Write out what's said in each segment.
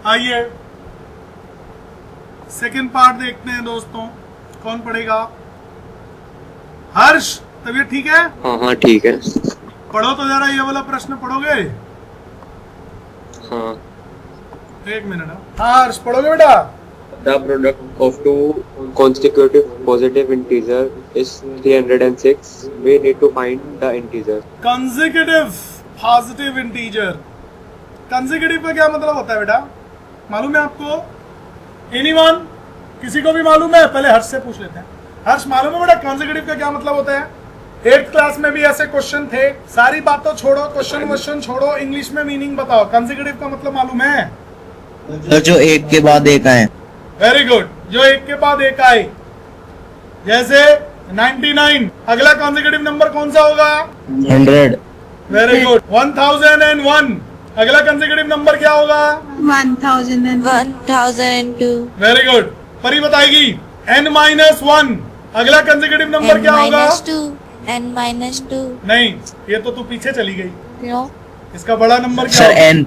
आइए second part देखते हैं दोस्तों, कौन पढ़ेगा? हर्ष, तबीयत ठीक है? हाँ ठीक है। पढ़ो तो जरा, ये वाला प्रश्न पढ़ोगे? हाँ। एक मिनट। हाँ हर्ष, पढ़ोगे बेटा? The product of two consecutive positive integers is 306. We need to find the integer. Consecutive positive integer. Consecutive का क्या मतलब होता है बेटा, मालूम है आपको? एनीवन? किसी को भी मालूम है? पहले हर्ष से पूछ लेते हैं। हर्ष, मालूम है बेटा कंसेक्यूटिव का क्या मतलब होता है? 8th क्लास में भी ऐसे क्वेश्चन थे। सारी बातों छोड़ो, क्वेश्चन छोड़ो, इंग्लिश में मीनिंग बताओ। कंसेक्यूटिव का मतलब मालूम है? तो जो एक के बाद एक आए। वेरी गुड, जो एक के बाद एक आए। जैसे 99, अगला कंसेक्यूटिव नंबर कौन सा होगा? 100। Very good. 1001, अगला कंसेक्यूटिव नंबर क्या होगा? 1002। Very good. परी बताएगी। n-1, अगला कंसेक्यूटिव नंबर क्या होगा? n-2। नहीं, ये तो तू पीछे चली गई। क्यों? इसका बड़ा नंबर क्या सर होगा? n।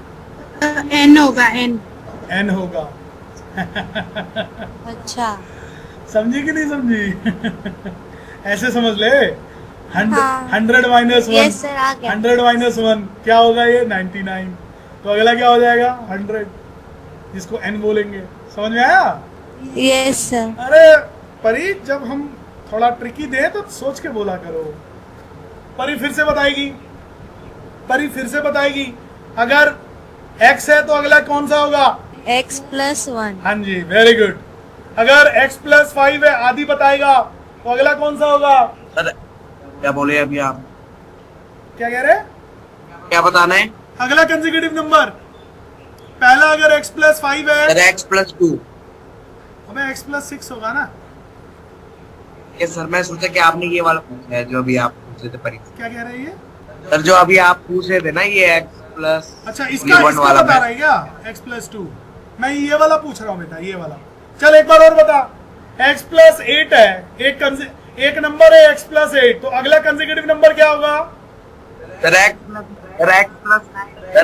एन होगा, एन। n होगा। अच्छा, समझी कि नहीं समझी? ऐसे समझ ले। 100 हाँ। 100 माइनस Yes, sir, आ गया। 100 माइनस 1 क्या होगा? ये 99। तो अगला क्या हो जाएगा? 100, जिसको n बोलेंगे। समझ में आया? Yes sir. अरे परी, जब हम थोड़ा ट्रिकी दे तो सोच के बोला करो। परी फिर से बताएगी। परी फिर से बताएगी। अगर x है तो अगला कौन सा होगा? x+1। हाँ जी, वेरी गुड। अगर x+5 है, आदि बताएगा, तो अगला कौन सा होगा? सर क्या बोले अभी आप? क्या कह रहे? क्या बताना है? अगला कंसेक्यूटिव नंबर। पहला अगर x+5 है, सर x+2। अबे x+6 होगा ना। ये सर मैं सोचा कि आपने ये वाला पूछा है जो अभी आप पूछ रहे थे परीक्षा। क्या कह रहे हैं ये? सर जो अभी आप पूछ रहे थे ना ये x+। अच्छा, ये इसका one इसका वाला बता मैं- रहा है क्या? x+2। मैं ये वाला पूछ रहा हूँ बेटा, ये वाला। चल एक बार और बता। x+8 है, एक नंबर है x+8, तो अगला कंसेक्यूटिव नंबर क्या होगा? Sir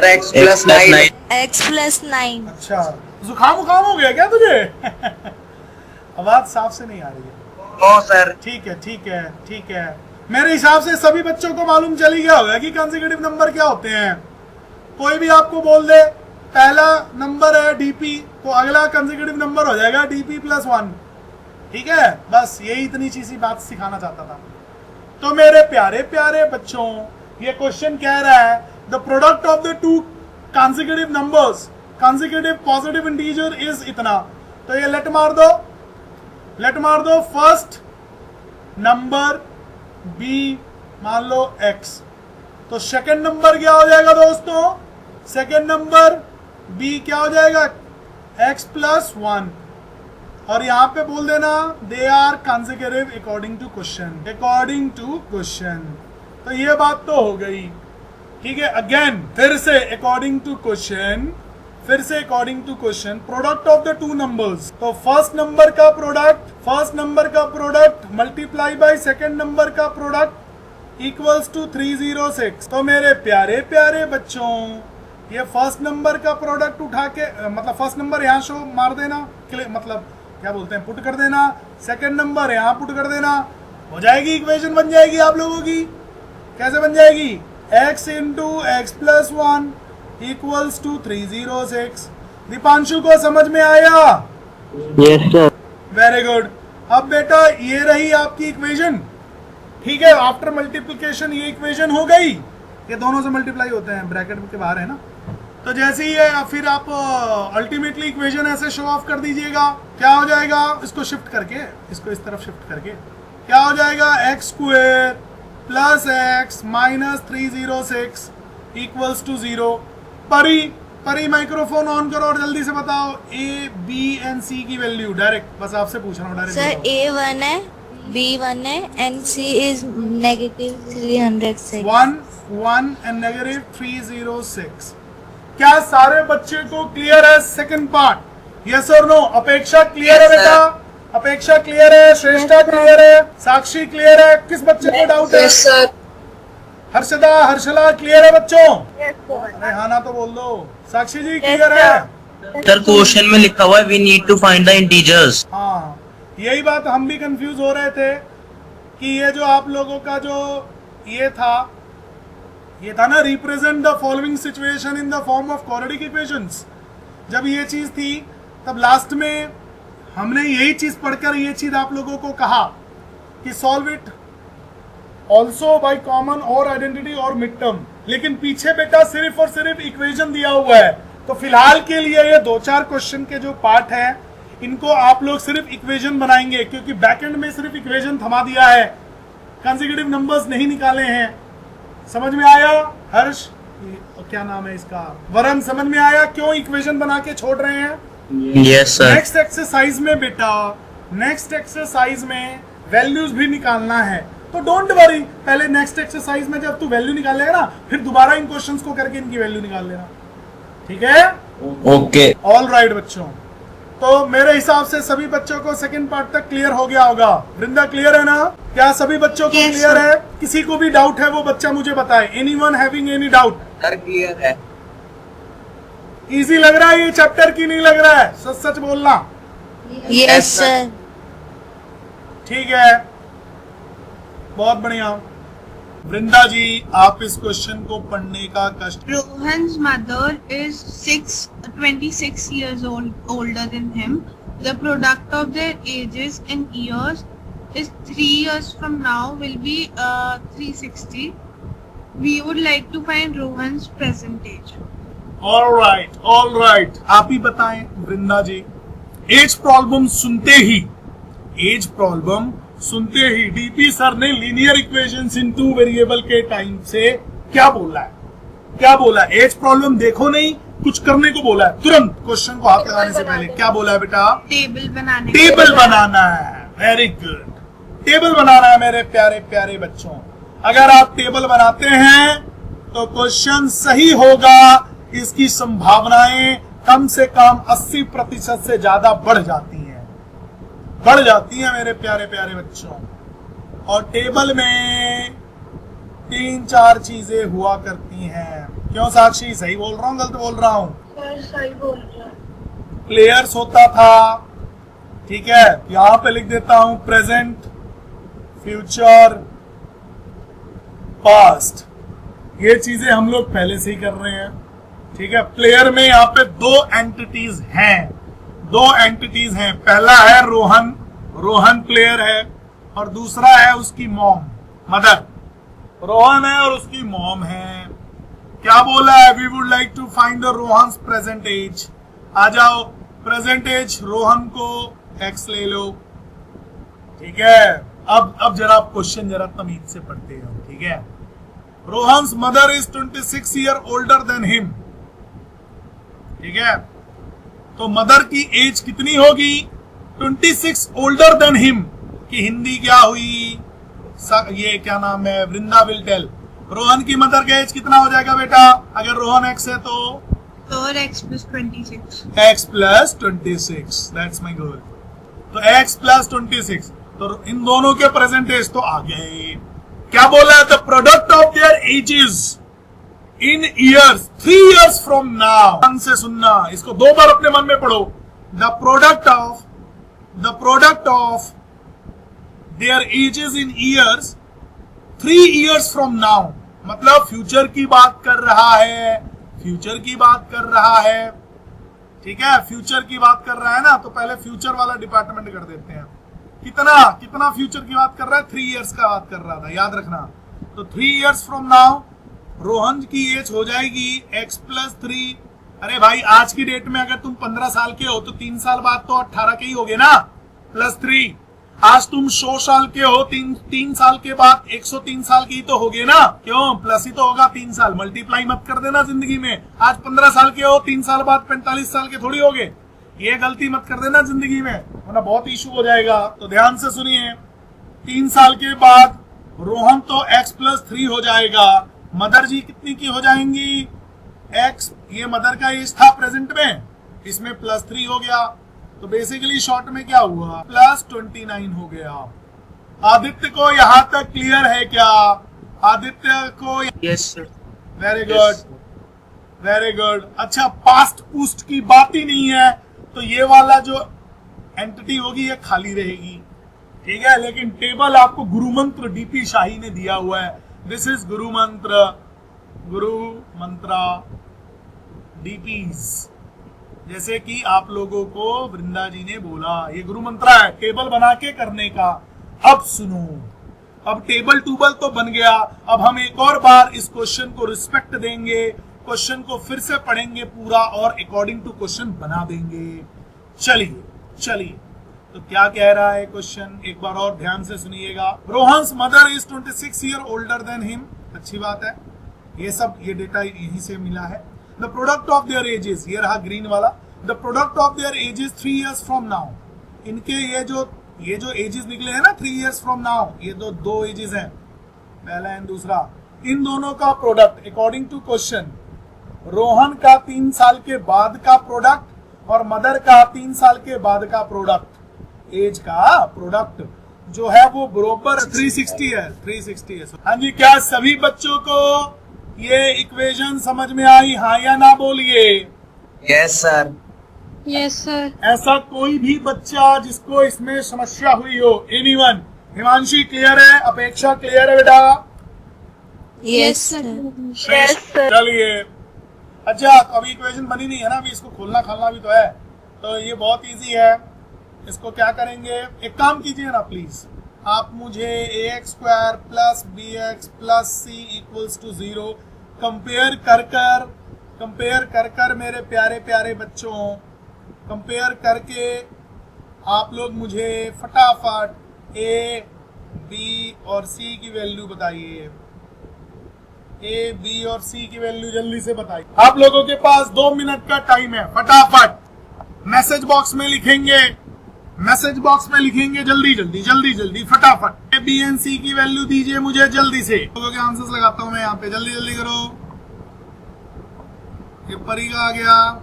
x+9। x+9। अच्छा, जुकाम उखाम हो गया क्या तुझे? आवाज साफ से नहीं आ रही है। ओ सर ठीक है ठीक है ठीक है। मेरे हिसाब से सभी बच्चों को मालूम चल ही गया होगा कि कंसेक्यूटिव नंबर क्या होते हैं। कोई भी आपको बोल दे पहला नंबर है डीपी, तो अगला कंसेक्यूटिव नंबर हो जाएगा DP+1। ठीक है, बस यही इतनी चीज़ी बात सिखाना चाहता था। तो मेरे प्यारे प्यारे बच्चों, ये क्वेश्चन कह रहा है the product of the to consecutive numbers, consecutive positive integer is इतना। तो ये लेट मार दो, लेट मार दो। फर्स्ट नंबर b, मान लो x, तो सेकंड नंबर क्या हो जाएगा दोस्तों? सेकंड नंबर b क्या हो जाएगा? x+1। और यहाँ पे बोल देना they are consecutive according to question, according to question. तो ये बात तो हो गई। ठीक है, अगेन फिर से अकॉर्डिंग टू क्वेश्चन, फिर से according to question. Product of the two numbers, तो फर्स्ट नंबर का product multiply by second number का प्रोडक्ट इक्वल्स टू 306। तो मेरे प्यारे प्यारे बच्चों, ये फर्स्ट नंबर का प्रोडक्ट उठा के, मतलब फर्स्ट नंबर यहाँ शो मार देना, मतलब क्या बोलते हैं, पुट कर देना। सेकंड नंबर यहाँ पुट कर देना, हो जाएगी, इक्वेशन बन जाएगी आप लोगों की। कैसे बन जाएगी? x into x+1 equals to 306। Dipanshu को समझ में आया? Yes sir. Very good. अब बेटा ये रही आपकी इक्वेशन। ठीक है, आफ्टर मल्टीप्लिकेशन ये इक्वेशन हो गई। ये दोनों से मल्टीप्लाई होते हैं, ब्रैकेट के बाहर है ना। तो जैसे ही है फिर आप अल्टीमेटली इक्वेशन ऐसे शो ऑफ कर दीजिएगा। क्या हो जाएगा? इसको शिफ्ट करके, इसको इस तरफ शिफ्ट करके क्या हो जाएगा? x² plus x minus 306 equals to 0। Pari microphone on करो और जल्दी से बताओ a, b एंड c की वैल्यू। डायरेक्ट बस आपसे पूछ रहा हूँ, डायरेक्ट सर A1 है, B1 है एंड C इज -306। 1 एंड -306। क्या सारे बच्चे को क्लियर है सेकंड पार्ट? यस और नो? अपेक्षा क्लियर है बेटा? अपेक्षा क्लियर है? श्रेष्ठा क्लियर है? साक्षी क्लियर है? किस बच्चे को डाउट है? हर्षदा, हर्षला क्लियर है बच्चों? अरे हाँ ना तो बोल दो। साक्षी जी क्लियर है? सर क्वेश्चन में लिखा हुआ है we need to find the integers. हाँ, यही बात हम भी कंफ्यूज हो रहे थे कि ये जो आप लोगों का जो ये था ना, represent the following situation in the form of quadratic equations. जब ये चीज थी तब लास्ट में हमने यही चीज पढ़कर ये चीज आप लोगों को कहा कि solve it also by common और आइडेंटिटी और मिड टर्म। लेकिन पीछे बेटा सिर्फ और सिर्फ इक्वेशन दिया हुआ है, तो फिलहाल के लिए ये 2-4 क्वेश्चन के जो पार्ट है इनको आप लोग सिर्फ इक्वेशन बनाएंगे, क्योंकि बैकएंड में सिर्फ इक्वेशन थमा दिया है, कंसेक्यूटिव नंबर्स नहीं निकाले हैं। समझ में आया हर्ष? क्या नाम है इसका, वरुण, समझ में आया क्यों इक्वेशन बना के छोड़ रहे हैं? Yes sir. नेक्स्ट एक्सरसाइज में बेटा, नेक्स्ट एक्सरसाइज में वैल्यूज भी निकालना है, तो डोंट वरी, पहले नेक्स्ट एक्सरसाइज में जब तू वैल्यू निकालेगा ना, फिर दोबारा इन क्वेश्चंस को करके इनकी वैल्यू निकाल लेना, ठीक है? ओके ऑल राइट बच्चों, तो मेरे हिसाब से सभी बच्चों को सेकंड पार्ट तक क्लियर हो गया होगा। वृंदा क्लियर है ना? क्या सभी बच्चों को Yes, क्लियर sir. है? किसी को भी डाउट है वो बच्चा मुझे बताए। Anyone having any doubt? Sir clear है। इजी लग रहा है ये चैप्टर की नहीं लग रहा है? सच सच बोलना। Yes sir. ठीक है, बहुत बढ़िया। वृंदा जी, आप इस क्वेश्चन को पढ़ने का कष्ट। Rohan's mother is 26 years older than him. The product of their ages in years is 3 years from now will be 360. We would like to find Rohan's present age. All right, आप ही बताएं वृंदा जी। As problem सुनते ही DP sir ने linear equations इन 2 variable के time से क्या बोला है? As problem देखो नहीं, कुछ करने को बोला है। तुरंत क्वेश्चन को हाथ लगाने से पहले क्या बोला है बेटा? टेबल बनाना है। वेरी गुड, टेबल बनाना है मेरे प्यारे प्यारे बच्चों। अगर आप टेबल बनाते हैं तो क्वेश्चन सही होगा, इसकी संभावनाएं कम से कम 80% से ज्यादा बढ़ जाती हैं मेरे प्यारे प्यारे बच्चों। और टेबल में 3-4 चीजें हुआ करती हैं। क्यों साक्षी, सही बोल रहा हूँ गलत बोल रहा हूँ? सही बोल रहा है। प्लेयर्स होता था, ठीक है, यहां पे लिख देता हूं प्रेजेंट, फ्यूचर, पास्ट। ये चीजें हम लोग पहले से ही कर रहे हैं, ठीक है। प्लेयर में यहाँ पे 2 एंटिटीज हैं। पहला है रोहन प्लेयर है, और दूसरा है उसकी मॉम, मदर। रोहन है और उसकी मॉम है। क्या बोला है? We would like to find the Rohan's present age. आ जाओ, प्रेजेंट एज रोहन को x ले लो, ठीक है। अब जरा क्वेश्चन जरा तमीज से पढ़ते हो, ठीक है। Rohan's mother is 26 year older than him, ठीक है। तो मदर की एज कितनी होगी? 26 ओल्डर देन हिम की हिंदी क्या हुई? ये क्या नाम है? वृंदा विल टेल। रोहन की मदर का एज कितना हो जाएगा बेटा? अगर रोहन x है तो x plus 26. x plus 26, that's my girl. तो x plus 26, तो इन दोनों के प्रेजेंट एज तो आ गए। क्या बोला है? The product of their edges in years 3 years from now. ध्यान से सुनना, इसको 2 बार अपने मन में पढ़ो। The product of their edges in years 3 years from now, मतलब फ्यूचर की बात कर रहा है, ठीक है। फ्यूचर की बात कर रहा है ना, तो पहले फ्यूचर वाला डिपार्टमेंट कर देते हैं। कितना फ्यूचर की बात कर रहा है? 3 years का बात कर रहा था, याद रखना। तो 3 years फ्रॉम नाउ रोहन की एज हो जाएगी x plus 3। अरे भाई, आज की डेट में अगर तुम 15 साल के हो तो 3 साल बाद तो 18 के ही होगे ना, प्लस 3। आज तुम 100 साल के हो, 3 साल के बाद 103 साल की तो होगे ना, क्यों? प्लस ही तो होगा 3 साल, मल्टीप्लाई मत कर देना जिंदगी में। आज 15 साल के हो, 3 साल बाद 45 साल के थोड़ी होगे, ये गलती मत कर देना जिंदगी में, वरना बहुत इशू हो जाएगा। तो ध्यान से सुनिए, 3 साल के बाद रोहन तो x plus 3 हो जाएगा। मदर जी कितनी की हो जाएंगी? x, ये मदर का एज था प्रेजेंट में, इसमें प्लस 3 हो गया, तो बेसिकली शॉर्ट में क्या हुआ? प्लस 29 हो गया। आदित्य को यहां तक क्लियर है क्या? आदित्य को? Yes sir. Very good. Very good. अच्छा, पास्ट पूस्ट की बात ही नहीं है, तो ये वाला जो एंटिटी होगी ये खाली रहेगी, ठीक है। लेकिन टेबल आपको गुरु मंत्र डीपी शाही ने दिया हुआ है। This is Guru Mantra DPs, जैसे कि आप लोगों को वृंदा जी ने बोला, ये गुरु मंत्रा है टेबल बना के करने का। अब सुनो, अब टेबल टूबल तो बन गया, अब हम एक और बार इस क्वेश्चन को रिस्पेक्ट देंगे, क्वेश्चन को फिर से पढ़ेंगे पूरा और अकॉर्डिंग टू क्वेश्चन बना देंगे। चलिए तो क्या कह रहा है क्वेश्चन, एक बार और ध्यान से सुनिएगा। Rohan's mother is 26 year older than him, अच्छी बात है, ये डेटा यहीं से मिला है। The product of their edges, ये रहा ग्रीन वाला, the product of their edges 3 years from now, इनके ये जो एजेस निकले हैं ना 3 इयर्स फ्रॉम नाउ, ये दो एजेस हैं, पहला एंड दूसरा, इन दोनों का product according to question, Rohan का 3 साल के बाद का प्रोडक्ट और मदर का 3 साल के बाद का प्रोडक्ट, एज का प्रोडक्ट जो है वो बरोबर 360 है, 360 है। हाँ जी, क्या सभी बच्चों को ये इक्वेशन समझ में आई, हाँ या ना बोलिए? Yes sir. Yes, sir. ऐसा कोई भी बच्चा जिसको इसमें समस्या हुई हो? एनीवन? हिमांशी क्लियर है? अपेक्षा क्लियर है बेटा? Yes, sir. चलिए, अच्छा अभी इक्वेशन बनी नहीं है ना, अभी इसको खोलना खालना भी तो है, तो ये बहुत इजी है। इसको क्या करेंगे, एक काम कीजिए ना प्लीज, आप मुझे ax square plus bx plus c equals to 0 compare कर कर मेरे प्यारे प्यारे बच्चों, कंपेयर करके आप लोग मुझे फटाफट a, b और c की वैल्यू बताइए। a, b और c की वैल्यू जल्दी से बताइए। आप लोगों के पास 2 मिनट का टाइम है, फटाफट मैसेज बॉक्स में लिखेंगे, जल्दी फटाफट। a, b एंड c की वैल्यू दीजिए मुझे जल्दी से। लोगों के आंसर्स लगाता हूं मैं यहाँ पे, जल्दी करो। ये परी का आ गया,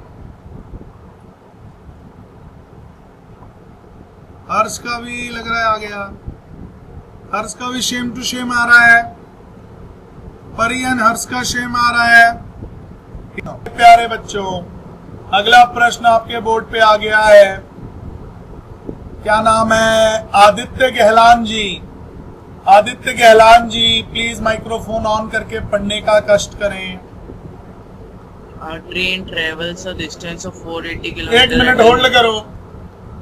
हर्ष का भी लग रहा है आ गया, हर्ष का भी सेम टू सेम आ रहा है, परी एंड हर्ष का सेम आ रहा है। प्यारे बच्चों, अगला प्रश्न आपके बोर्ड पे आ गया है, क्या नाम है? आदित्य गहलान जी। आदित्य गहलान जी प्लीज माइक्रोफोन ऑन करके पढ़ने का कष्ट करें। Train travels a distance of 480 एक किलोमीटर। मिनट होल्ड करो।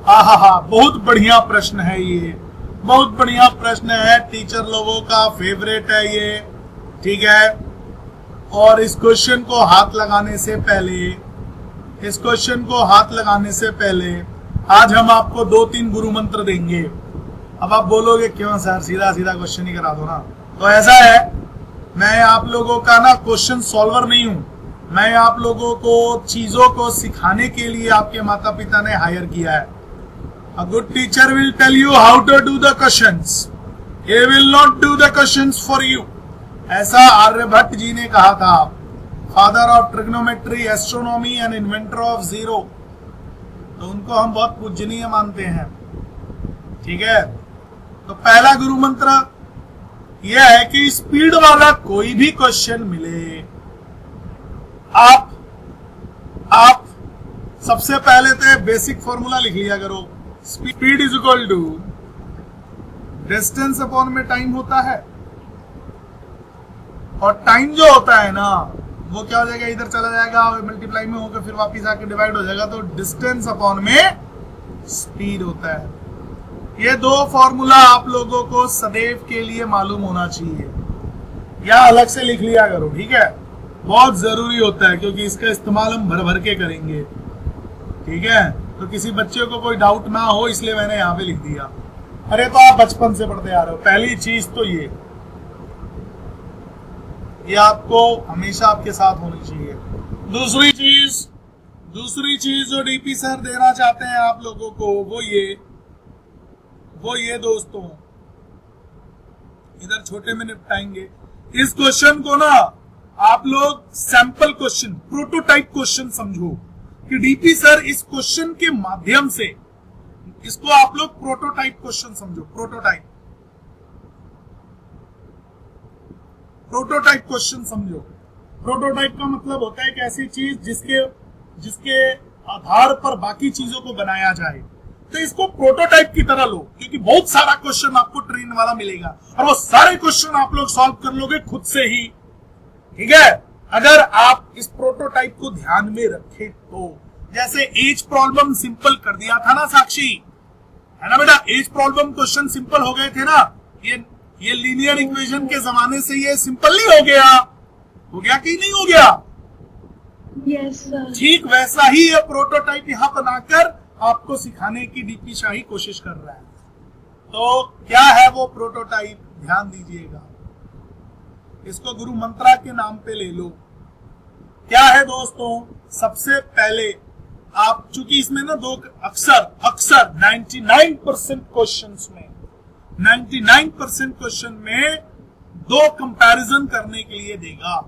हा, बहुत बढ़िया प्रश्न है ये, बहुत बढ़िया प्रश्न है, टीचर लोगों का फेवरेट है ये, ठीक है। और इस क्वेश्चन को हाथ लगाने से पहले आज हम आपको 2-3 गुरु मंत्र देंगे। अब आप बोलोगे क्यों सर, सीधा क्वेश्चन ही करा दो ना। तो ऐसा है, मैं आप लोगों का ना क्वेश्चन सॉल्वर नहीं हूं, मैं आप लोगों को चीजों को सिखाने के लिए आपके माता पिता ने हायर किया है। A good teacher will tell you how to do the questions. He will not do the questions for you. ऐसा आर्यभट्ट जी ने कहा था, father of trigonometry, astronomy and inventor of zero. तो उनको हम बहुत पूजनीय मानते हैं, ठीक है। तो पहला गुरु मंत्र यह है कि स्पीड वाला कोई भी क्वेश्चन मिले, आप सबसे पहले तो बेसिक फॉर्मूला लिख लिया करो, speed is equal to distance upon में टाइम होता है, और टाइम जो होता है ना वो क्या हो जाएगा, इधर चला जाएगा और मल्टीप्लाई में होकर फिर वापिस आके डिवाइड हो जाएगा, तो डिस्टेंस अपॉन में स्पीड होता है। ये 2 फॉर्मूला आप लोगों को सदैव के लिए मालूम होना चाहिए, या अलग से लिख लिया करो, ठीक है, बहुत जरूरी होता है, क्योंकि इसका इस्तेमाल हम भर के करेंगे, ठीक है। तो किसी बच्चे को कोई डाउट ना हो इसलिए मैंने यहाँ पे लिख दिया। अरे तो आप बचपन से पढ़ते आ रहे हो, पहली चीज तो ये आपको हमेशा आपके साथ होनी चाहिए। दूसरी चीज जो डीपी सर देना चाहते हैं आप लोगों को वो ये दोस्तों, इधर छोटे में निपटाएंगे इस क्वेश्चन को ना। आप लोग सैंपल क्वेश्चन, प्रोटोटाइप क्वेश्चन समझो कि डीपी सर इस क्वेश्चन के माध्यम से, इसको आप लोग प्रोटोटाइप क्वेश्चन समझो, प्रोटोटाइप क्वेश्चन समझो। प्रोटोटाइप का मतलब होता है एक ऐसी चीज जिसके आधार पर बाकी चीजों को बनाया जाए। तो इसको प्रोटोटाइप की तरह लो, क्योंकि बहुत सारा क्वेश्चन आपको ट्रेन वाला मिलेगा और वो सारे क्वेश्चन आप लोग सॉल्व कर लोगे खुद से ही। ठीक है, अगर आप इस प्रोटोटाइप को ध्यान में रखें तो। जैसे एज प्रॉब्लम सिंपल कर दिया था ना साक्षी, है ना बेटा, एज प्रॉब्लम क्वेश्चन सिंपल हो गए थे ना। ये लीनियर इक्वेशन के जमाने से ये सिंपल नहीं हो गया? हो गया कि नहीं हो गया? Yes sir. ठीक वैसा ही ये प्रोटोटाइप यहां बनाकर आपको सिखाने की डीपी शाही कोशिश कर रहा है। तो क्या है वो प्रोटोटाइप, ध्यान दीजिएगा, इसको गुरु मंत्रा के नाम पे ले लो। क्या है दोस्तों, सबसे पहले आप, चूंकि इसमें ना दो अक्सर 99% क्वेश्चन में दो कंपैरिजन करने के लिए देगा।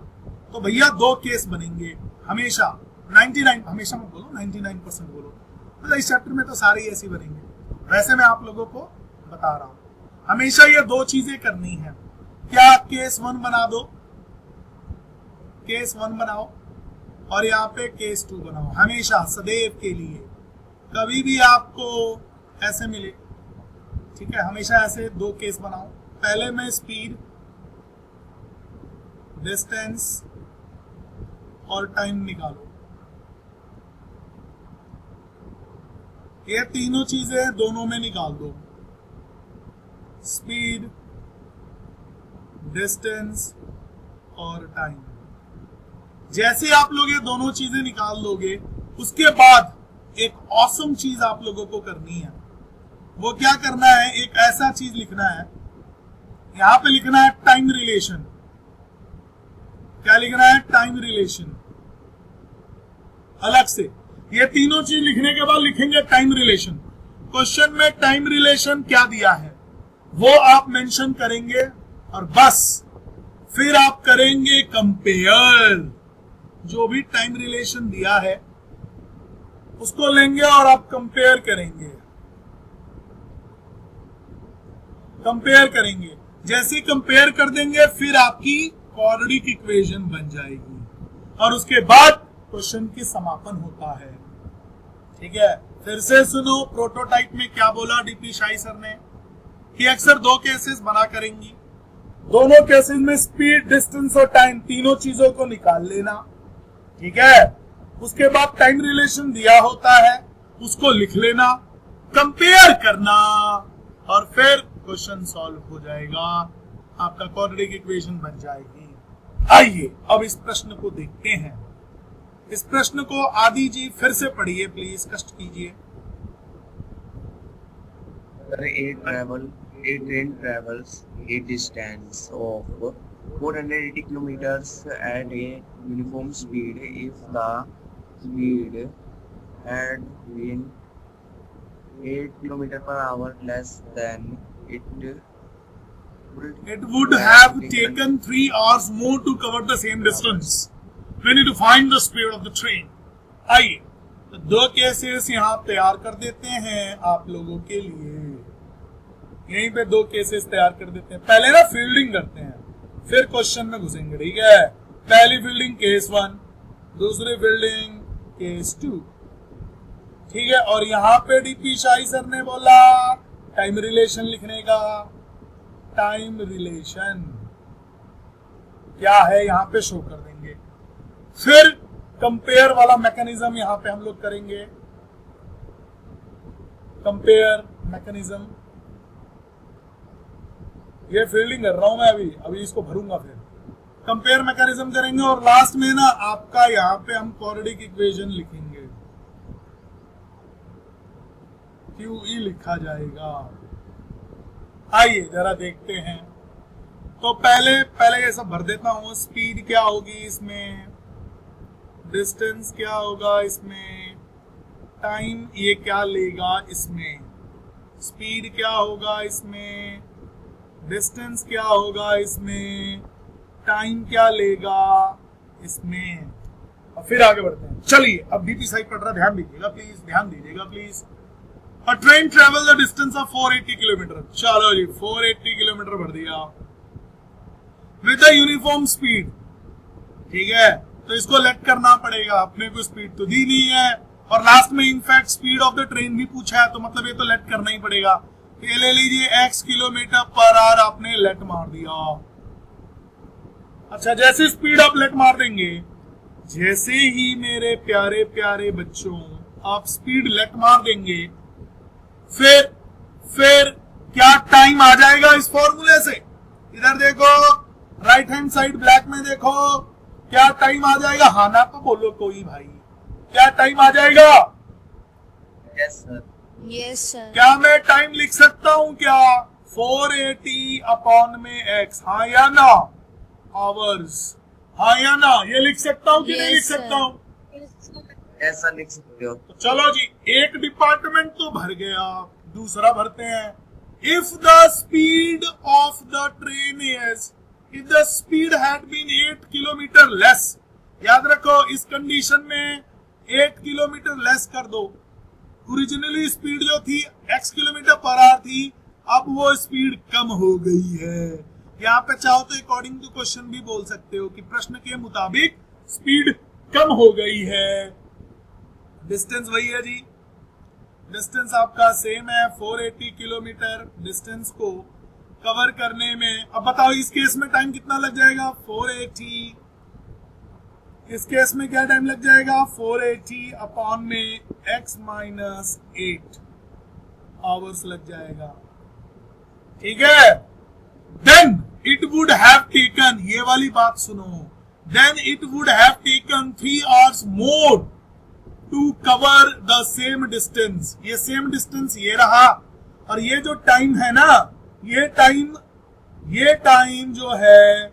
तो भैया दो केस बनेंगे हमेशा, 99 हमेशा मत बोलो, 99% बोलो, मतलब इस चैप्टर में तो सारे ही ऐसे बनेंगे। वैसे मैं आप लोगों को बता रहा हूं, हमेशा ये दो चीजें करनी है। क्या केस 1 बना दो, केस 1 बनाओ और यहाँ पे केस 2 बनाओ, हमेशा सदैव के लिए। कभी भी आपको ऐसे मिले, ठीक है, हमेशा ऐसे दो केस बनाओ। पहले में स्पीड, डिस्टेंस और टाइम निकालो। ये तीनों चीजें दोनों में निकाल दो, स्पीड, डिस्टेंस और टाइम। जैसे आप लोग ये दोनों चीजें निकाल लोगे, उसके बाद एक ऑसम चीज आप लोगों को करनी है। वो क्या करना है, एक ऐसा चीज लिखना है, यहां पे लिखना है टाइम रिलेशन। क्या लिखना है, टाइम रिलेशन। अलग से ये तीनों चीज लिखने के बाद लिखेंगे टाइम रिलेशन। क्वेश्चन में टाइम रिलेशन क्या दिया है वो आप मेंशन करेंगे और बस फिर आप करेंगे कंपेयर। जो भी टाइम रिलेशन दिया है उसको लेंगे और आप कंपेयर करेंगे, जैसे ही कंपेयर कर देंगे फिर आपकी क्वाड्रेटिक इक्वेशन बन जाएगी और उसके बाद क्वेश्चन की समापन होता है। ठीक है, फिर से सुनो, प्रोटोटाइप में क्या बोला डीपी शाही सर ने कि अक्सर दो केसेस बना करेंगी, दोनों केसेस में स्पीड, डिस्टेंस और टाइम तीनों चीजों को निकाल लेना। ठीक है, उसके बाद टाइम रिलेशन दिया होता है, उसको लिख लेना, कंपेयर करना और फिर क्वेश्चन सॉल्व हो जाएगा, आपका क्वाड्रेटिक इक्वेशन बन जाएगी। आइए अब इस प्रश्न को देखते हैं। इस प्रश्न को आदि जी फिर से पढ़िए प्लीज, कष्ट कीजिए। A train travels a distance of 480 kilometers at a uniform speed. If the speed had been 8 kilometers per hour less than it would have taken 3 hours more to cover the same distance. We need to find the speed of the train. आइए तो दो cases यहाँ तैयार कर देते हैं आप लोगों के लिए। यहीं पे दो केसेस तैयार कर देते हैं। पहले ना फील्डिंग करते हैं, फिर क्वेश्चन में घुसेंगे। ठीक है, पहली फील्डिंग केस 1, दूसरी फील्डिंग केस 2। ठीक है, और यहाँ पे डीपी शाही सर ने बोला टाइम रिलेशन लिखने का। टाइम रिलेशन क्या है यहाँ पे शो कर देंगे। फिर कंपेयर वाला मैकेनिज्म यहाँ पे हम लोग करेंगे, कंपेयर मैकेनिज्म। ये फील्डिंग कर रहा हूं मैं अभी इसको भरूंगा, फिर कंपेयर मैकेनिज्म करेंगे और लास्ट में ना आपका यहाँ पे हम क्वाड्रेटिक इक्वेशन लिखेंगे, QE लिखा जाएगा। आइए जरा देखते हैं। तो पहले ये सब भर देता हूं। स्पीड क्या होगी इसमें, डिस्टेंस क्या होगा इसमें, टाइम ये क्या लेगा इसमें, स्पीड क्या होगा इसमें, डिस्टेंस क्या होगा इसमें, टाइम क्या लेगा इसमें। और फिर आगे बढ़ते हैं। चलिए अब डीपी साइड पढ़ रहा, ध्यान दीजिएगा please. A train travels a distance of 480 kilometre. चलो जी 480 किलोमीटर भर दिया। With a uniform speed, ठीक है, तो इसको लेट करना पड़ेगा, अपने को स्पीड तो दी नहीं है और लास्ट में in fact speed of the train भी पूछा है, तो मतलब ये तो लेट करना ही पड़ेगा। तो ये ले लीजिए x किलोमीटर पर आवर आपने लेट मार दिया। अच्छा, जैसे स्पीड आप लेट मार देंगे, जैसे ही मेरे प्यारे प्यारे बच्चों आप स्पीड लेट मार देंगे, फिर क्या टाइम आ जाएगा इस फॉर्मूले से? इधर देखो, राइट हैंड साइड ब्लैक में देखो, क्या टाइम आ जाएगा? हाँ ना तो बोलो कोई भाई, क्या टाइम आ जाएगा? Yes, sir. Yes, sir. क्या मैं टाइम लिख सकता हूं क्या? 480 अपॉन में x, हाँ या ना? आवर्स, हाँ या ना? ये लिख सकता हूं कि नहीं Yes, लिख सकता sir. हूं? ऐसा लिख सकते हो। तो चलो जी, एक डिपार्टमेंट तो भर गया, दूसरा भरते हैं। If the speed of the train is, if the speed had been 8 kilometre less, याद रखो इस कंडीशन में 8 किलोमीटर लेस कर दो। ओरिजिनली स्पीड जो थी x किलोमीटर पर आवर थी, अब वो स्पीड कम हो गई है। यहाँ पे चाहो तो अकॉर्डिंग टू क्वेश्चन भी बोल सकते हो कि प्रश्न के मुताबिक स्पीड कम हो गई है। डिस्टेंस वही है जी, डिस्टेंस आपका सेम है 480 किलोमीटर। डिस्टेंस को कवर करने में, अब बताओ इस केस में टाइम कितना लग जाएगा? 480, इस केस में क्या टाइम लग जाएगा? 480 अपॉन में x माइनस 8 आवर्स लग जाएगा, ठीक है। Then it would have taken, ये वाली बात सुनो, then it would have taken 3 hours more to cover the same distance. ये सेम डिस्टेंस ये रहा, और ये जो टाइम है ना, ये टाइम जो है,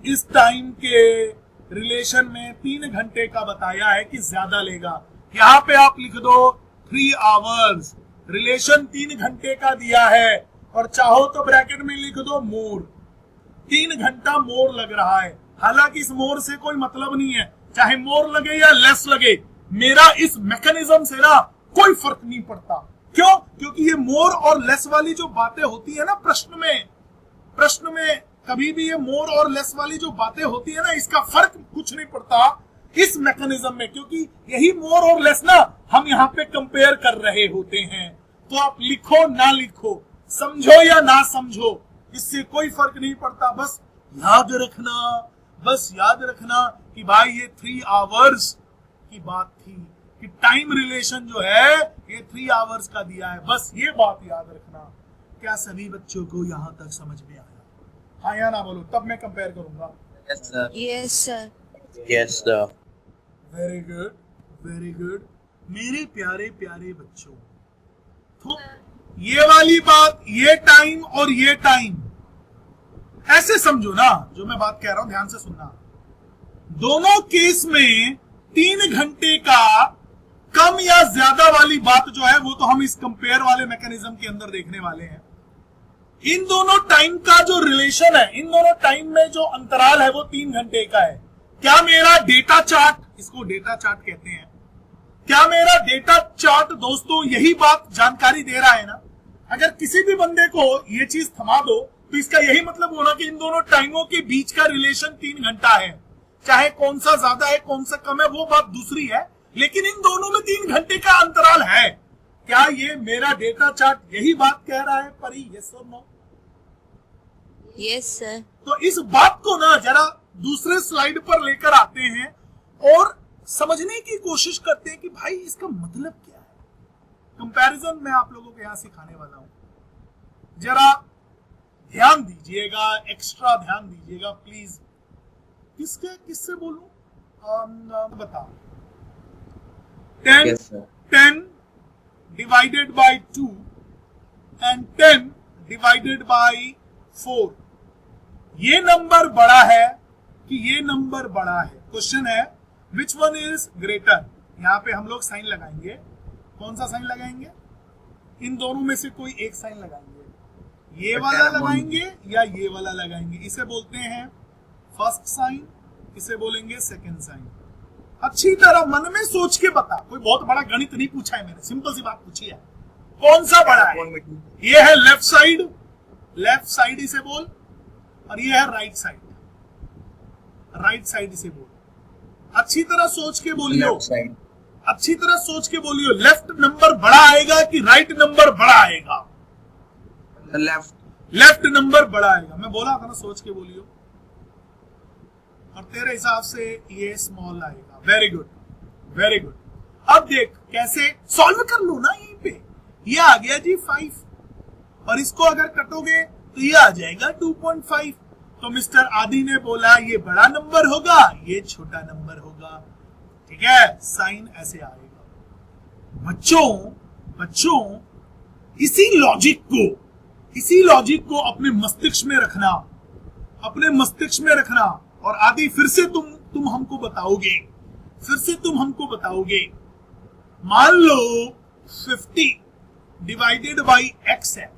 इस टाइम के रिलेशन में 3 घंटे का बताया है कि ज्यादा लेगा। यहां पे आप लिख दो 3 आवर्स, रिलेशन 3 घंटे का दिया है, और चाहो तो ब्रैकेट में लिख दो मोर, 3 घंटा मोर लग रहा है। हालांकि इस मोर से कोई मतलब नहीं है, चाहे मोर लगे या लेस लगे, मेरा इस मैकेनिज्म से ना कोई फर्क नहीं पड़ता। क्यों? क्योंकि ये मोर और लेस वाली जो बातें होती है ना प्रश्न में कभी भी ये मोर और लेस वाली जो बातें होती है ना, इसका फर्क कुछ नहीं पड़ता इस मैकेनिज्म में, क्योंकि यही मोर और लेस ना हम यहाँ पे कंपेयर कर रहे होते हैं। तो आप लिखो ना लिखो, समझो या ना समझो, इससे कोई फर्क नहीं पड़ता। बस याद रखना कि भाई ये 3 आवर्स की बात थी, कि टाइम रिलेशन जो है ये 3 आवर्स का दिया है। बस ये बात याद रखना। क्या सभी बच्चों को यहाँ तक समझ में आया? हाँ या ना बोलो, तब मैं कंपेयर करूंगा। Yes, sir. Yes, sir. Yes, sir. Very good, very good मेरे प्यारे प्यारे बच्चों। तो ये वाली बात, ये टाइम और ये टाइम ऐसे समझो ना, जो मैं बात कह रहा हूं ध्यान से सुनना। दोनों केस में 3 घंटे का कम या ज्यादा वाली बात जो है वो तो हम इस कंपेयर वाले मैकेनिज्म के अंदर देखने वाले हैं। इन दोनों टाइम का जो रिलेशन है, इन दोनों टाइम में जो अंतराल है वो 3 घंटे का है। क्या मेरा डेटा चार्ट, इसको डेटा चार्ट कहते हैं, क्या मेरा डेटा चार्ट दोस्तों यही बात जानकारी दे रहा है ना? अगर किसी भी बंदे को ये चीज थमा दो तो इसका यही मतलब होना कि इन दोनों टाइमों के बीच का रिलेशन 3 घंटा है। चाहे कौन सा ज्यादा है कौन सा कम है वो बात दूसरी है, लेकिन इन दोनों में 3 घंटे का अंतराल है। क्या ये मेरा डेटा चार्ट यही बात कह रहा है परी? यस और नो? Yes, sir. तो इस बात को ना जरा दूसरे स्लाइड पर लेकर आते हैं और समझने की कोशिश करते हैं कि भाई इसका मतलब क्या है। कंपैरिजन मैं आप लोगों को यहां सिखाने वाला हूं, जरा ध्यान दीजिएगा, एक्स्ट्रा ध्यान दीजिएगा प्लीज। किससे बोलूं? बताओ। 10 Yes, sir. 10 divided by 2 and 10 divided by 4, ये नंबर बड़ा है कि ये नंबर बड़ा है? क्वेश्चन है विच वन इज ग्रेटर। यहां पे हम लोग साइन लगाएंगे। कौन सा साइन लगाएंगे? इन दोनों में से कोई एक साइन लगाएंगे। ये वाला लगाएंगे या ये वाला लगाएंगे? इसे बोलते हैं फर्स्ट साइन, इसे बोलेंगे सेकंड साइन। अच्छी तरह मन में सोच के बता, कोई बहुत बड़ा गणित नहीं पूछा है मैंने, सिंपल सी बात पूछी है। कौन सा बड़ा है? ये है लेफ्ट साइड इसे बोल, और ये है राइट साइड। राइट साइड से बोलो, अच्छी तरह सोच के बोलियो, Left side. अच्छी तरह सोच के बोलियो। लेफ्ट नंबर बड़ा आएगा कि राइट नंबर बड़ा आएगा? The left. लेफ्ट नंबर बड़ा आएगा, मैं बोला था ना, सोच के बोलियो। और तेरे हिसाब से ये स्मॉल आएगा। Very good, very good. अब देख कैसे सॉल्व कर लो ना, यहीं पे ये आ गया जी 5, और इसको अगर कटोगे तो ये आ जाएगा 2.5। तो मिस्टर आदि ने बोला ये बड़ा नंबर होगा, ये छोटा नंबर होगा। ठीक है, साइन ऐसे आएगा। बच्चों इसी लॉजिक को अपने मस्तिष्क में रखना, अपने मस्तिष्क में रखना। और आदि फिर से तुम हमको बताओगे, मान लो 50 डिवाइडेड बाई x है,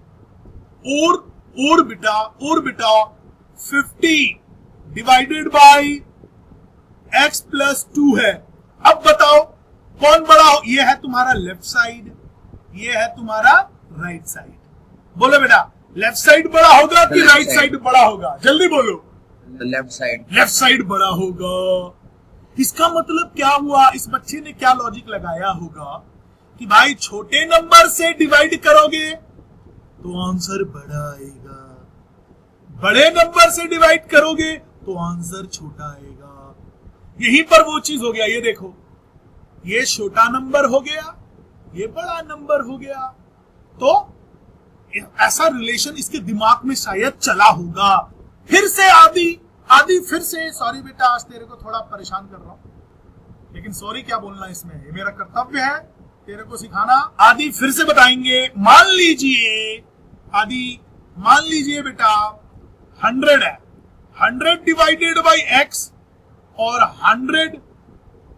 और बेटा 50 डिवाइडेड बाई x प्लस 2 है। अब बताओ कौन बड़ा हो? ये है तुम्हारा लेफ्ट साइड, ये है तुम्हारा राइट साइड। बोलो बेटा, लेफ्ट साइड बड़ा होगा कि राइट साइड बड़ा होगा? जल्दी बोलो। The left side. Left side बड़ा होगा। इसका मतलब क्या हुआ? इस बच्चे ने क्या लॉजिक लगाया होगा कि भाई छोटे नंबर से डिवाइड करोगे तो आंसर बड़ा आएगा, बड़े नंबर से डिवाइड करोगे तो आंसर छोटा आएगा। यहीं पर वो चीज हो गया। ये देखो, ये छोटा नंबर हो गया, ये बड़ा नंबर हो गया। तो ऐसा रिलेशन इसके दिमाग में शायद चला होगा। फिर से आदि फिर से, सॉरी बेटा आज तेरे को थोड़ा परेशान कर रहा हूं, लेकिन सॉरी क्या बोलना इसमें, ये मेरा कर्तव्य है तेरे को सिखाना। आदि फिर से बताएंगे। मान लीजिए बेटा 100 है, 100 डिवाइडेड बाई x और 100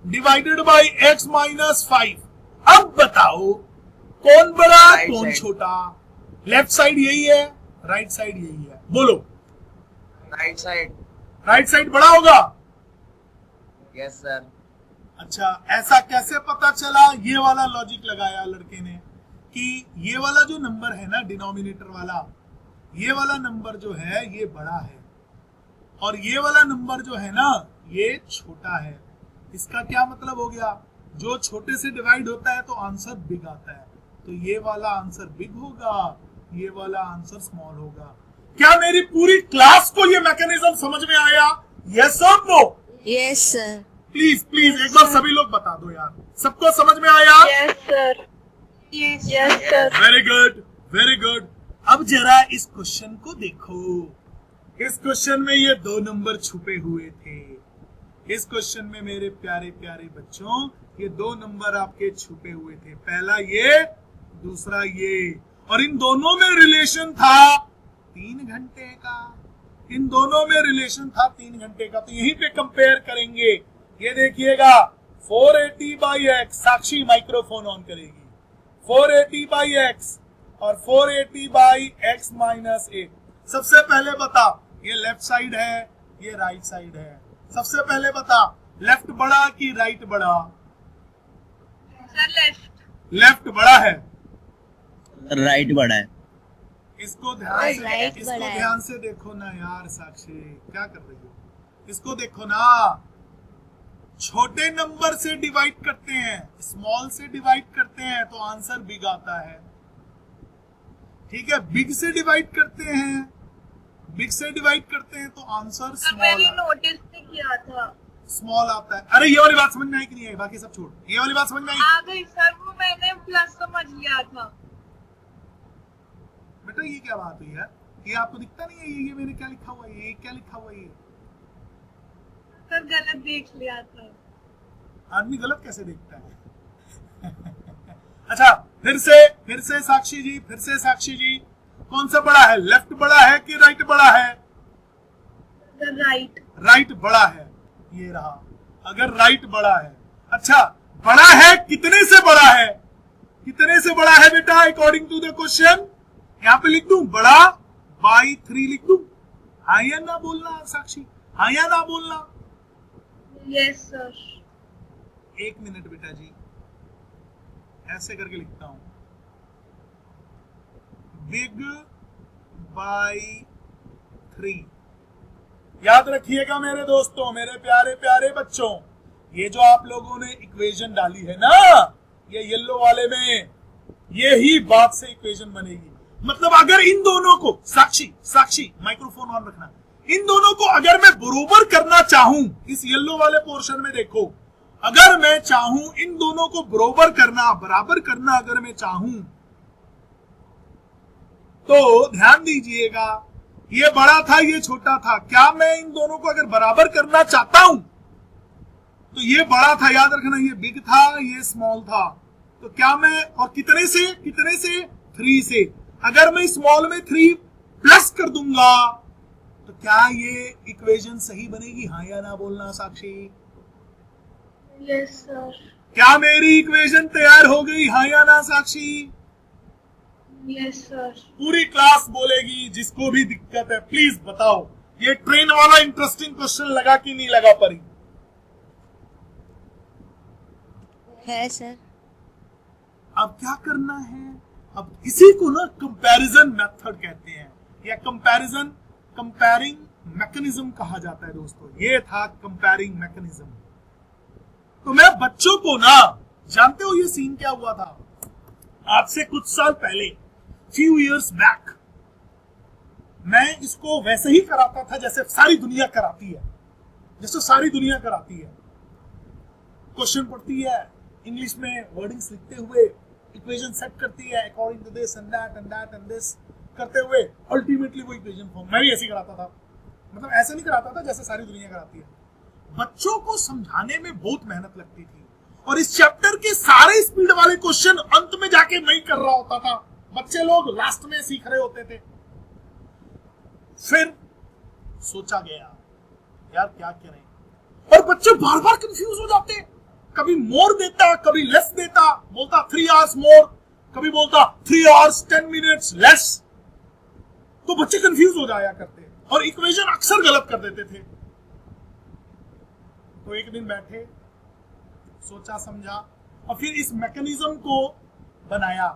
डिवाइडेड बाई x माइनस 5। अब बताओ कौन बड़ा कौन छोटा? लेफ्ट साइड यही है, राइट साइड यही है। बोलो। Right side. राइट साइड बड़ा होगा। Yes sir. अच्छा, ऐसा कैसे पता चला? ये वाला लॉजिक लगाया लड़के ने कि ये वाला जो नंबर है ना, डिनोमिनेटर वाला, ये वाला नंबर जो है ये बड़ा है, और ये वाला नंबर जो है ना ये छोटा है। इसका क्या मतलब हो गया? जो छोटे से डिवाइड होता है तो आंसर बिग आता है, तो ये वाला आंसर बिग होगा, ये वाला आंसर स्मॉल होगा। क्या मेरी पूरी क्लास को ये मैकेनिज्म समझ में आया? यस और नो? Yes, sir. प्लीज एक बार सभी लोग बता दो यार, सबको समझ में आया? Yes, sir. Yes, sir. Very good, very good. अब जरा इस क्वेश्चन को देखो। इस क्वेश्चन में ये 2 नंबर छुपे हुए थे। इस क्वेश्चन में मेरे प्यारे प्यारे बच्चों ये 2 नंबर आपके छुपे हुए थे, पहला ये, दूसरा ये, और इन दोनों में रिलेशन था 3 घंटे का। इन दोनों में रिलेशन था 3 घंटे का। तो यहीं पे कंपेयर करेंगे। ये देखिएगा 480 by x, Sakshi microphone on करेगी, 480 बाई एक्स और 480 बाई एक्स माइनस 8। सबसे पहले बता ये लेफ्ट साइड है, ये राइट साइड है। सबसे पहले बता लेफ्ट बड़ा कि राइट बड़ा? Sir, left. लेफ्ट बड़ा है। Right बड़ा है। इसको ध्यान Right से, इसको बड़ा है। ध्यान से देखो ना यार साक्षी, क्या कर रही हो? इसको देखो ना, छोटे नंबर से डिवाइड करते हैं, स्मॉल से डिवाइड करते हैं तो आंसर बिग आता है। ठीक है, बिग से डिवाइड करते हैं, बिग से डिवाइड करते हैं तो आंसर Sir, स्मॉल मैंने नोटिस नहीं किया था। स्मॉल आता है। अरे ये वाली बात समझ में आई कि नहीं आई? बाकी सब छोड़, ये वाली बात समझ में आई? आ गई सर, वो मैंने प्लस समझ लिया था। बेटा ये क्या बात हुई यार? ये आपको दिखता नहीं है? ये मैंने क्या लिखा हुआ है? ये क्या लिखा हुआ है? ये सर गलत देख लिया था। आदमी गलत कैसे देखता है? अच्छा, फिर से साक्षी जी, फिर से साक्षी जी, कौन सा बड़ा है? लेफ्ट बड़ा है कि राइट बड़ा है? Sir right. राइट बड़ा है। ये रहा, अगर राइट बड़ा है। अच्छा, बड़ा है कितने से बड़ा है? कितने से बड़ा है बेटा अकॉर्डिंग टू द क्वेश्चन? यहाँ पे लिख दूं बड़ा बाई 3 लिख दूं? हाँ या ना बोलना साक्षी, हाँ या ना बोलना? Yes sir. 1 मिनट बेटा जी, ऐसे करके लिखता हूं, बिग बाई 3। याद रखिएगा मेरे दोस्तों, मेरे प्यारे प्यारे बच्चों, ये जो आप लोगों ने इक्वेशन डाली है ना, ये येलो वाले में, ये ही बात से इक्वेशन बनेगी। मतलब अगर इन दोनों को, साक्षी माइक्रोफोन ऑन रखना, इन दोनों को अगर मैं बरोबर करना चाहूं, इस येलो वाले पोर्शन में देखो, अगर मैं चाहूं इन दोनों को बराबर करना अगर मैं चाहूं, तो ध्यान दीजिएगा, ये बड़ा था ये छोटा था, क्या मैं इन दोनों को अगर बराबर करना चाहता हूं तो ये बड़ा था, याद रखना, ये बिग था ये स्मॉल था, तो क्या मैं, और कितने से 3 से, अगर मैं स्मॉल में 3 प्लस कर दूंगा तो क्या ये इक्वेशन सही बनेगी? हाँ या ना बोलना साक्षी। Yes sir. क्या मेरी इक्वेशन तैयार हो गई? हाँ या ना साक्षी? Yes sir. पूरी क्लास बोलेगी, जिसको भी दिक्कत है प्लीज बताओ। ये ट्रेन वाला इंटरेस्टिंग क्वेश्चन लगा कि नहीं लगा परी? है सर। अब क्या करना है, अब इसी को ना कंपैरिजन मेथड कहते हैं, या कंपेयरिंग मैकेनिज्म कहा जाता है दोस्तों। ये था कंपेयरिंग मैकेनिज्म। तो मैं बच्चों को ना, जानते हो ये सीन क्या हुआ था? आज से कुछ साल पहले, few years back, मैं इसको वैसे ही कराता था जैसे सारी दुनिया कराती है, क्वेश्चन पढ़ती है, इंग्लिश में वर्डिंग्स लिखते हुए इक्वेशन सेट करती है according to this and that and this करते हुए अल्टीमेटली वो इक्वेशन फॉर्म। मैं भी ऐसे ही कराता था, मतलब ऐसे नहीं कराता था जैसे सारी दुनिया कराती है। बच्चों को समझाने में बहुत मेहनत लगती थी, और इस चैप्टर के सारे स्पीड वाले क्वेश्चन अंत में जाके मैं कर रहा होता था, बच्चे लोग लास्ट में सीख रहे होते थे। फिर सोचा गया यार क्या करें, और बच्चे बार बार कंफ्यूज हो जाते, कभी मोर देता कभी लेस देता, बोलता 3 hours मोर, कभी बोलता 3 hours 10 minutes लेस, तो बच्चे कंफ्यूज हो जाया करते और इक्वेशन अक्सर गलत कर देते थे। तो एक दिन बैठे, सोचा समझा, और फिर इस मैकेनिज्म को बनाया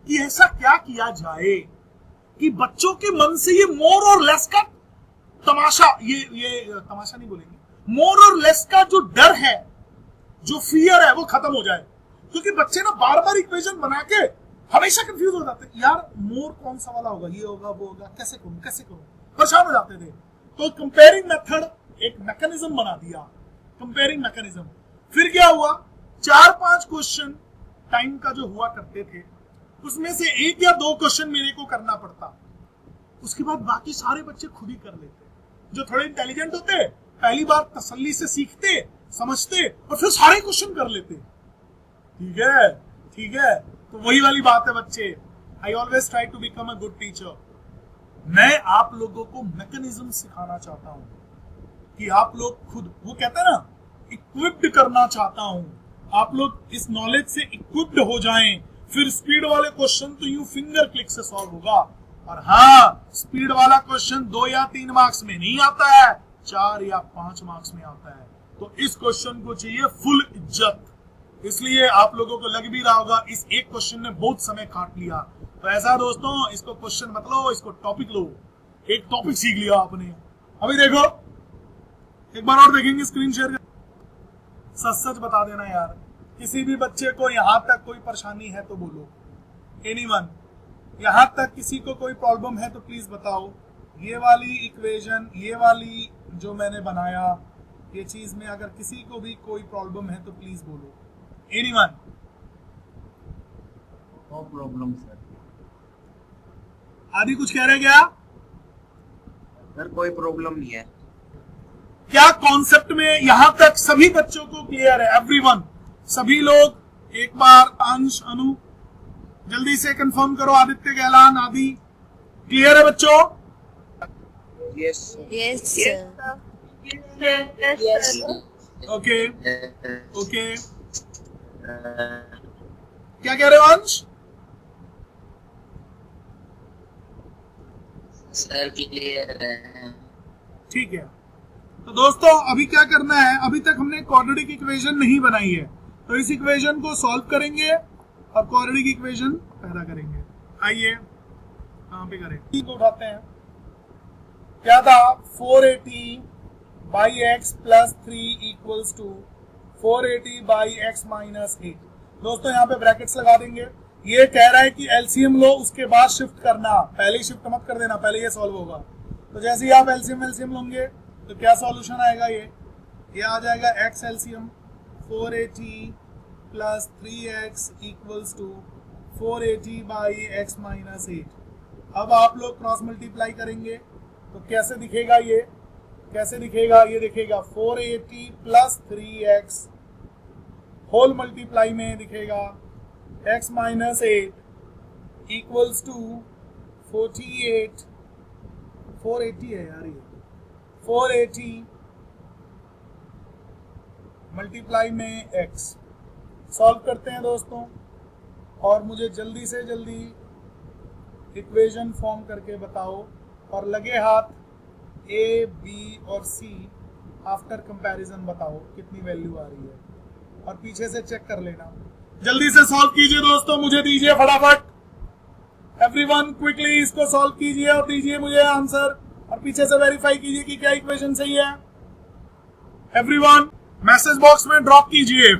कि ऐसा क्या किया जाए कि बच्चों के मन से ये मोर और लेस का तमाशा, ये तमाशा नहीं बोलेंगे, मोर और लेस का जो डर है, जो फियर है, वो खत्म हो जाए। क्योंकि बच्चे ना बार बार इक्वेशन बना के हमेशा कंफ्यूज हो जाते, यार मोर कौन सा वाला होगा, ये होगा वो होगा, कैसे करूं, परेशान हो जाते थे। तो कंपेयरिंग मेथड एक मैकेनिज्म बना दिया, कंपेयरिंग मैकेनिज्म। फिर क्या हुआ, 4-5 क्वेश्चन टाइम का जो हुआ करते थे, उसमें से 1 या 2 क्वेश्चन मेरे को करना पड़ता, उसके बाद बाकी सारे बच्चे खुद ही कर लेते। जो थोड़े इंटेलिजेंट होते, पहली बार तसल्ली से सीखते, समझते, और फिर सारे क्वेश्चन कर लेते। ठीक है, तो वही वाली बात है बच्चे, I always try to become a good teacher. मैं आप लोगों को मैकेनिज्म सिखाना चाहता हूं कि आप लोग खुद, वो कहते हैं ना, इक्विप्ड करना चाहता हूं, आप लोग इस नॉलेज से इक्विप्ड हो जाएं। फिर स्पीड वाले क्वेश्चन तो यूं फिंगर क्लिक से सॉल्व होगा। और हाँ, स्पीड वाला क्वेश्चन 2 या 3 मार्क्स में नहीं आता है, 4 या 5 मार्क्स में आता है। तो इस क्वेश्चन को चाहिए फुल इज्जत, इसलिए आप लोगों को लग भी रहा होगा इस एक क्वेश्चन ने बहुत समय काट लिया। तो ऐसा दोस्तों, इसको क्वेश्चन मत लो, इसको टॉपिक लो। एक टॉपिक सीख लिया आपने। अभी देखो, एक बार और देखेंगे, स्क्रीन शेयर कर। सच बता देना यार, किसी भी बच्चे को यहां तक कोई परेशानी है तो बोलो, एनीवन, यहां तक किसी को कोई प्रॉब्लम है तो प्लीज बताओ। ये वाली इक्वेशन, ये वाली जो मैंने बनाया, ये चीज में अगर किसी को भी कोई प्रॉब्लम है तो प्लीज बोलो, एनीवन। No problem sir. आदि कुछ कह रहे क्या? सर कोई प्रॉब्लम नहीं है। क्या कॉन्सेप्ट में यहां तक सभी बच्चों को क्लियर है? एवरीवन, सभी लोग एक बार, अंश, अनु, जल्दी से कंफर्म करो। आदित्य, गैलान, आदि, क्लियर है बच्चों? Yes yes sir. ओके, क्या कह रहे हो अंश? सर क्लियर है। ठीक है, तो दोस्तों अभी क्या करना है, अभी तक हमने क्वाड्रेटिक इक्वेशन नहीं बनाई है, तो इस इक्वेशन को सॉल्व करेंगे और क्वाड्रेटिक इक्वेशन पैदा करेंगे। आइए, कहां पे करें, को उठाते हैं। क्या था, 480 by x plus 3 equals to 480 by x minus 8। दोस्तों यहाँ पे ब्रैकेट्स लगा देंगे। ये कह रहा है कि एलसीएम लो, उसके बाद शिफ्ट करना, पहले ही शिफ्ट मत कर देना, पहले ये सॉल्व होगा। तो जैसे ही आप एलसीएम लोगे तो क्या सॉल्यूशन आएगा, ये आ जाएगा एक्स एलसीएम 480 प्लस 3x equals to 480 by x minus 8। अब आप लोग क्रॉस मल्टीप्लाई करेंगे तो कैसे दिखेगा, ये दिखेगा 480 प्लस 3x होल मल्टीप्लाई में दिखेगा x माइनस 8 इक्वल्स टू 48, 480 है यार, ये 480 मल्टीप्लाई में x। सॉल्व करते हैं दोस्तों, और मुझे जल्दी से जल्दी इक्वेशन फॉर्म करके बताओ, और लगे हाथ A, B और C आफ्टर कंपैरिजन बताओ कितनी वैल्यू आ रही है, और पीछे से चेक कर लेना। जल्दी से सॉल्व कीजिए दोस्तों, मुझे दीजिए फटाफट। एवरीवन क्विकली इसको सॉल्व कीजिए और दीजिए मुझे आंसर, और पीछे से वेरीफाई कीजिए कि क्या इक्वेशन सही है। एवरीवन मैसेज बॉक्स में ड्रॉप कीजिए।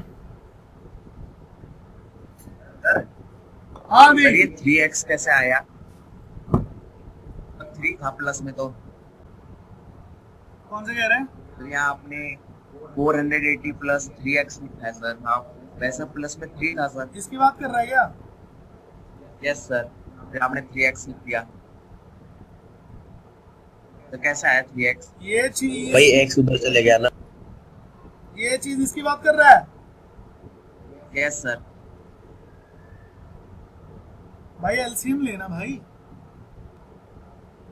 हाँ सर, ये दी 3x कैसे आया? 3 था प्लस में, तो कौन से कह रहे हैं? तो यहाँ आपने 480 प्लस 3x लिखा है सर। हाँ, वैसे प्लस में 3 था सर। इसकी बात कर रहा है क्या? यस सर, फिर आपने 3x लिख दिया, तो कैसे आया 3x? ये चीज, भाई एक्स उधर चले गया ना। ये चीज इसकी बात कर रहा है। Yes sir. भाई एलसीएम लेना, भाई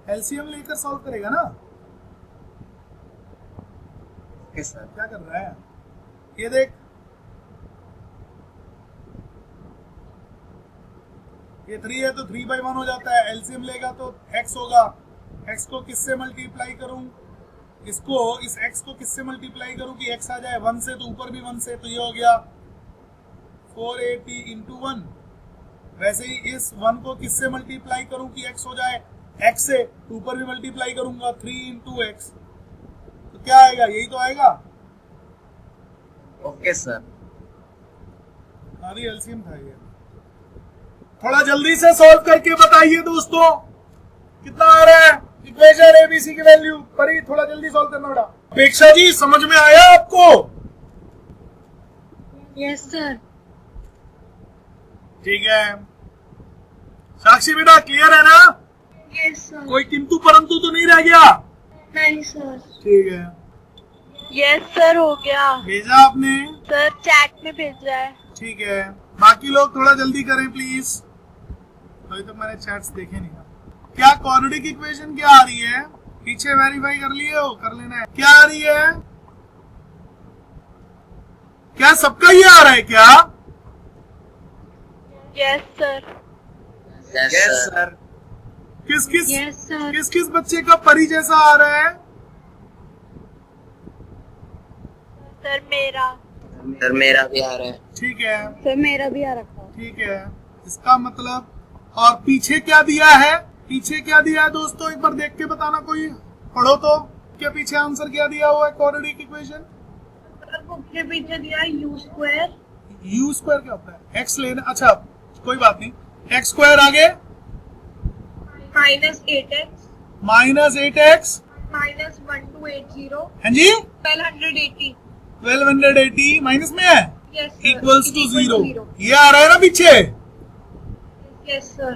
एलसीएम लेकर सॉल्व करेगा ना। Okay sir. क्या कर रहा है, ये देख, ये 3 है तो 3/1 हो जाता है। एलसीएम लेगा तो x होगा, x को किससे मल्टीप्लाई करूं, इसको, इस x को किससे मल्टीप्लाई करूं कि x आ जाए 1 से, तो ऊपर भी 1 से, तो ये हो गया 480 इंटू 1। वैसे ही इस 1 को किससे मल्टीप्लाई करूं कि x हो जाए x से, तो ऊपर भी मल्टीप्लाई करूंगा 3 इंटू x, तो क्या आएगा, यही तो आएगा। Okay sir. हमारी एलसीएम था ये। थोड़ा जल्दी से सॉल्व करके बताइए दोस्तों कितना आ रहा है इक्वेशन एबीसी की वैल्यू। परी थोड़ा जल्दी सॉल्व करना बेटा। अपेक्षा जी समझ में आया आपको? Yes sir. ठीक है, साक्षी बेटा क्लियर है ना? Yes sir. कोई किंतु परंतु तो नहीं रह गया? नहीं सर। ठीक है, यस सर, हो गया भेजा आपने? सर, चैट में भेजा है। ठीक है, बाकी लोग थोड़ा जल्दी करें प्लीज, अभी तक मैंने चैट्स देखे नहीं। क्या क्वाड्रेटिक इक्वेशन क्या आ रही है? पीछे वेरीफाई कर लिए हो, कर लेना है। क्या आ रही है? क्या सबका ये आ रहा है क्या? Yes sir. Yes sir. किस किस यस सर। किस किस बच्चे का परी जैसा आ रहा है? सर मेरा। सर मेरा भी आ रहा है। ठीक है, सर मेरा भी आ रखा। ठीक है, इसका मतलब, और पीछे क्या दिया है? पीछे क्या दिया है दोस्तों, एक बार देख के बताना, कोई पढ़ो तो, क्या पीछे आंसर क्या दिया हुआ है क्वाड्रेटिक इक्वेशन? सर बुक के पीछे दिया u स्क्वायर। यू स्क्वायर क्या होता है? एक्स लेना, अच्छा कोई बात नहीं, एक्स स्क्वायर आगे minus 8x minus 8x minus 1280 हाँ जी 1280। 1280 माइनस में है, यस सर। Equals to 0। ये आ रहा है ना पीछे? Yes sir.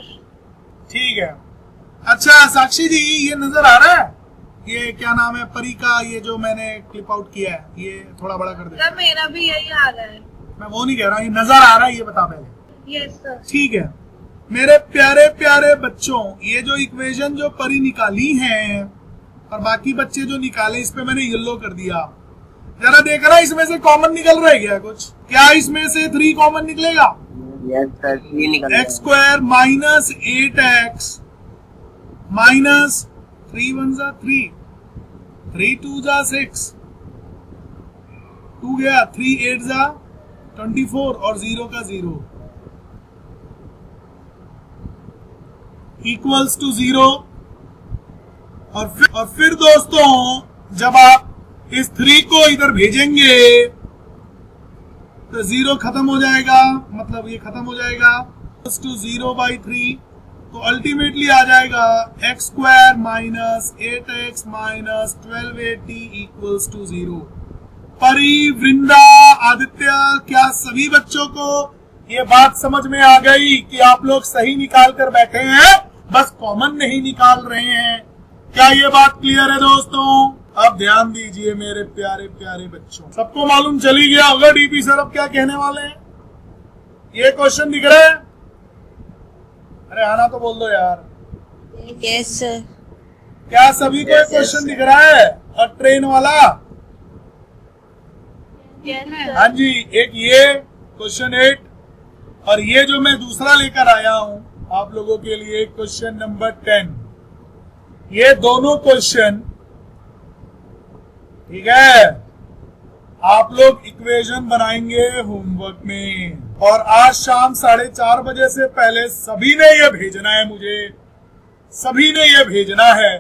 ठीक है, अच्छा साक्षी जी ये नजर आ रहा है, ये क्या नाम है परी का, ये जो मैंने क्लिप आउट किया है, ये थोड़ा बड़ा कर दे। सर मेरा भी यही आ रहा है। मैं वो नहीं कह रहा हूँ, ये नजर आ रहा है, ये बता पहले। Yes sir. ठीक है मेरे प्यारे प्यारे बच्चों, ये जो इक्वेशन जो परी निकाली है और बाकी बच्चे जो निकाले, इस पे मैंने येलो कर दिया। जरा देख रहा है इसमें से कॉमन निकल रहा है क्या कुछ? क्या इसमें से 3 कॉमन निकलेगा? यस सर, 3 निकल x square minus 8x minus 3 1 जा 3, 3 2 जा 6, 2 गया, 3 8 जा 24 और 0 का 0 इक्वल्स टू 0। और फिर दोस्तों जब आप इस 3 को इधर भेजेंगे तो 0 खत्म हो जाएगा, मतलब ये खत्म हो जाएगा टू 0/3, तो अल्टीमेटली आ जाएगा x² minus 8x minus 12at equals to 0। परी, वृंदा, आदित्य, क्या सभी बच्चों को ये बात समझ में आ गई कि आप लोग सही निकाल कर बैठे हैं, बस कॉमन नहीं निकाल रहे हैं? क्या ये बात क्लियर है दोस्तों? अब ध्यान दीजिए मेरे प्यारे प्यारे बच्चों, सबको मालूम चली गया होगा डीपी सर अब क्या कहने वाले हैं। ये क्वेश्चन दिख रहा है? अरे आना तो बोल दो यार। Yes sir. क्या सभी को ये क्वेश्चन दिख रहा है? और ट्रेन वाला? हाँ जी, एक ये क्वेश्चन 8 और ये जो मैं दूसरा लेकर आया हूं आप लोगों के लिए क्वेश्चन नंबर 10। ये दोनों क्वेश्चन, ठीक है, आप लोग इक्वेशन बनाएंगे होमवर्क में, और आज शाम 4:30 बजे से पहले सभी ने ये भेजना है मुझे, सभी ने ये भेजना है।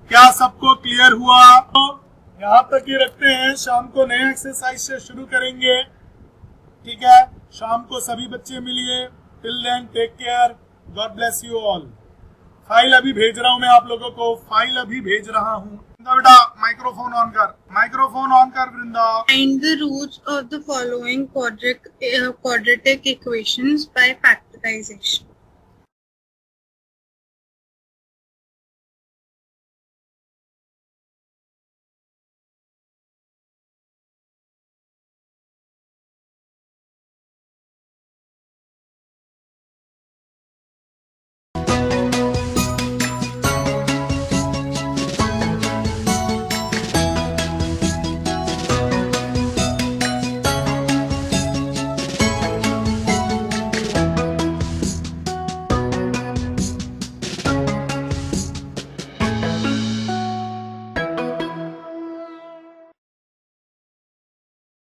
क्या सबको क्लियर हुआ? तो यहाँ तक ही रखते हैं, शाम को नए एक्सरसाइज से शुरू करेंगे, ठीक है? शाम को सभी बच्चे मिलिए। Till then take care, God bless you all. File अभी भेज रहा हूं मैं आप लोगों को, फाइल अभी भेज रहा हूं। बेटा माइक्रोफोन ऑन कर, माइक्रोफोन ऑन कर वृंदा। Find the roots of the following quadratic equations by factorization.